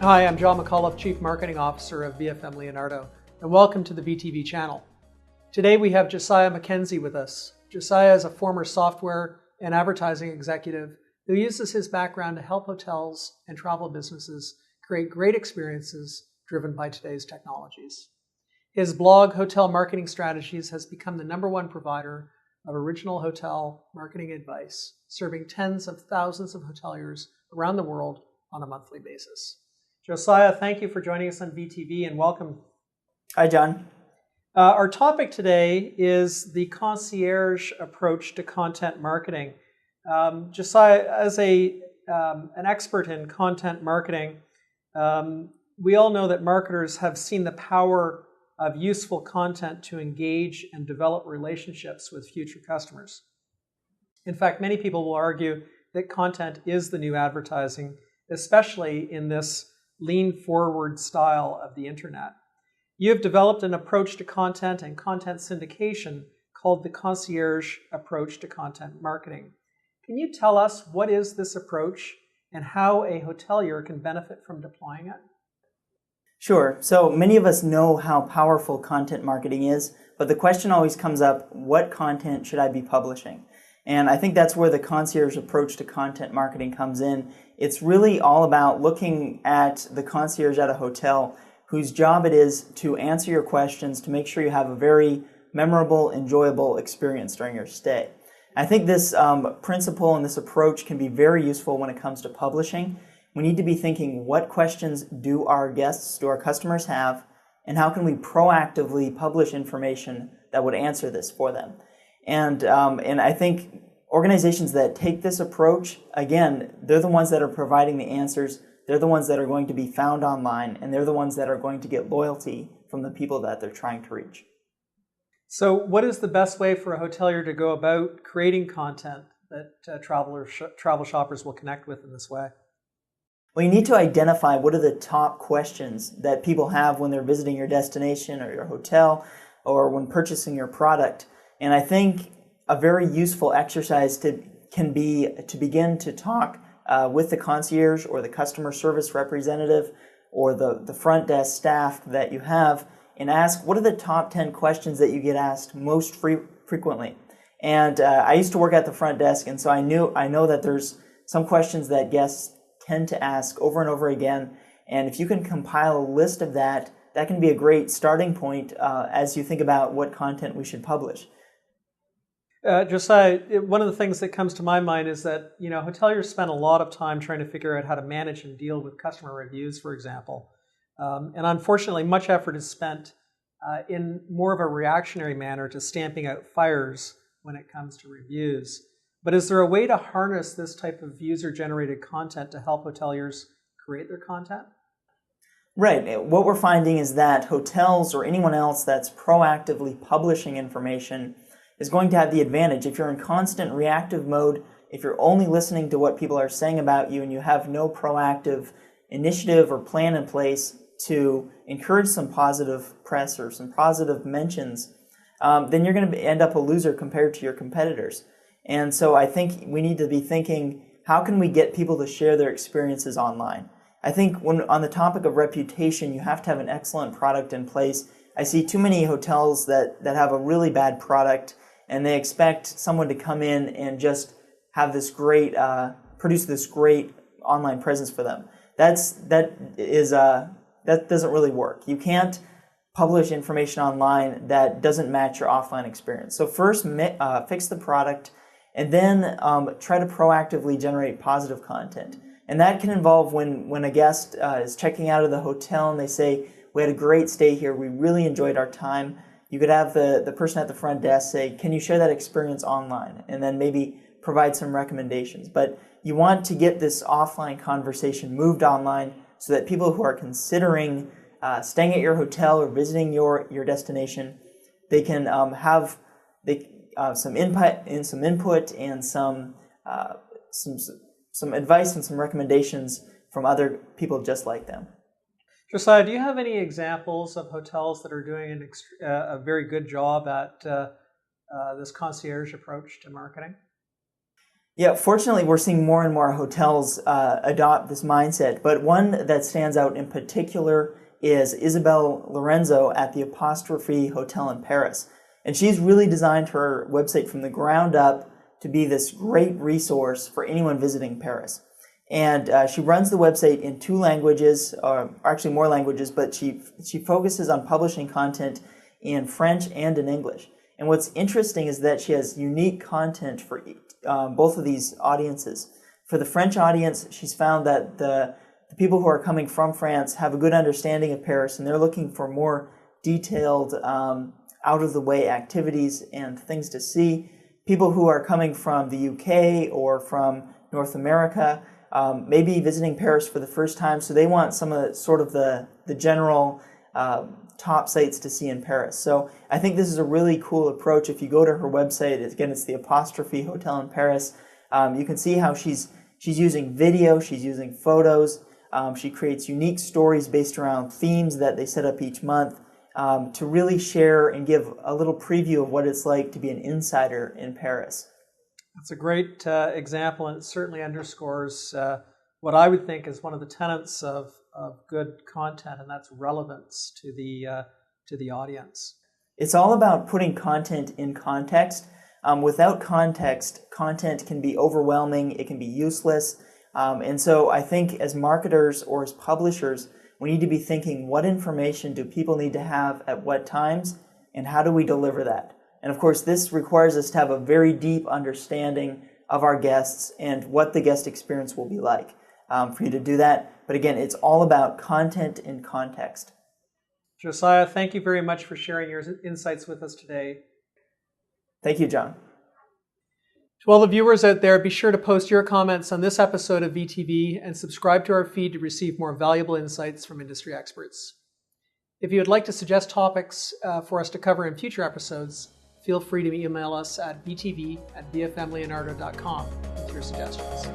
Hi, I'm John McAuliffe, Chief Marketing Officer of VFM Leonardo, and welcome to the VTV channel. Today we have Josiah Mackenzie with us. Josiah is a former software and advertising executive who uses his background to help hotels and travel businesses create great experiences driven by today's technologies. His blog, Hotel Marketing Strategies, has become the #1 provider of original hotel marketing advice, serving tens of thousands of hoteliers around the world on a monthly basis. Josiah, thank you for joining us on VTV and welcome. Hi, John. Our topic today is the concierge approach to content marketing. Josiah, as an expert in content marketing, we all know that marketers have seen the power of useful content to engage and develop relationships with future customers. In fact, many people will argue that content is the new advertising, especially in this lean-forward style of the internet. You have developed an approach to content and content syndication called the concierge approach to content marketing. Can you tell us what is this approach and how a hotelier can benefit from deploying it? Sure. So many of us know how powerful content marketing is, but the question always comes up, what content should I be publishing? And I think that's where the concierge approach to content marketing comes in. It's really all about looking at the concierge at a hotel whose job it is to answer your questions to make sure you have a very memorable, enjoyable experience during your stay. I think this principle and this approach can be very useful when it comes to publishing. We need to be thinking, what questions do our customers have, and how can we proactively publish information that would answer this for them? And I think organizations that take this approach, again, they're the ones that are providing the answers, they're the ones that are going to be found online, and they're the ones that are going to get loyalty from the people that they're trying to reach. So what is the best way for a hotelier to go about creating content that travel shoppers will connect with in this way? Well, you need to identify what are the top questions that people have when they're visiting your destination or your hotel or when purchasing your product. And I think a very useful exercise can be to begin to talk with the concierge or the customer service representative or the front desk staff that you have and ask, what are the top 10 questions that you get asked most frequently? And I used to work at the front desk, and so I know that there's some questions that guests tend to ask over and over again. And if you can compile a list of that, that can be a great starting point as you think about what content we should publish. Josiah, one of the things that comes to my mind is that, hoteliers spend a lot of time trying to figure out how to manage and deal with customer reviews, for example. And unfortunately, much effort is spent in more of a reactionary manner to stamping out fires when it comes to reviews. But is there a way to harness this type of user-generated content to help hoteliers create their content? Right. What we're finding is that hotels or anyone else that's proactively publishing information is going to have the advantage. If you're in constant reactive mode, if you're only listening to what people are saying about you and you have no proactive initiative or plan in place to encourage some positive press or some positive mentions, then you're going to end up a loser compared to your competitors. And so I think we need to be thinking, how can we get people to share their experiences online? I think when on the topic of reputation, you have to have an excellent product in place. I see too many hotels that have a really bad product and they expect someone to come in and just have this great, produce this great online presence for them. That doesn't really work. You can't publish information online that doesn't match your offline experience. So first, fix the product, and then try to proactively generate positive content. And that can involve when a guest is checking out of the hotel and they say, we had a great stay here, we really enjoyed our time. You could have the person at the front desk say, can you share that experience online? And then maybe provide some recommendations. But you want to get this offline conversation moved online so that people who are considering staying at your hotel or visiting your destination, they can have some input and some advice and some recommendations from other people just like them. Josiah, do you have any examples of hotels that are doing a very good job at this concierge approach to marketing? Yeah, fortunately, we're seeing more and more hotels adopt this mindset. But one that stands out in particular is Isabel Lorenzo at the Apostrophe Hotel in Paris. And she's really designed her website from the ground up to be this great resource for anyone visiting Paris. And she runs the website in 2 languages, or actually more languages, but she focuses on publishing content in French and in English. And what's interesting is that she has unique content for both of these audiences. For the French audience, she's found that the people who are coming from France have a good understanding of Paris, and they're looking for more detailed, out-of-the-way activities and things to see. People who are coming from the UK or from North America maybe visiting Paris for the first time, so they want some of the general top sites to see in Paris. So I think this is a really cool approach. If you go to her website, again, it's the Apostrophe Hotel in Paris. You can see how she's using video, she's using photos. She creates unique stories based around themes that they set up each month to really share and give a little preview of what it's like to be an insider in Paris. That's a great example, and it certainly underscores what I would think is one of the tenets of good content, and that's relevance to the audience. It's all about putting content in context. Without context, content can be overwhelming, it can be useless. And so I think as marketers or as publishers, we need to be thinking, what information do people need to have at what times, and how do we deliver that? And of course, this requires us to have a very deep understanding of our guests and what the guest experience will be like for you to do that. But again, it's all about content in context. Josiah, thank you very much for sharing your insights with us today. Thank you, John. To all the viewers out there, be sure to post your comments on this episode of VTV and subscribe to our feed to receive more valuable insights from industry experts. If you would like to suggest topics for us to cover in future episodes, feel free to email us at vtv@bfmleonardo.com with your suggestions.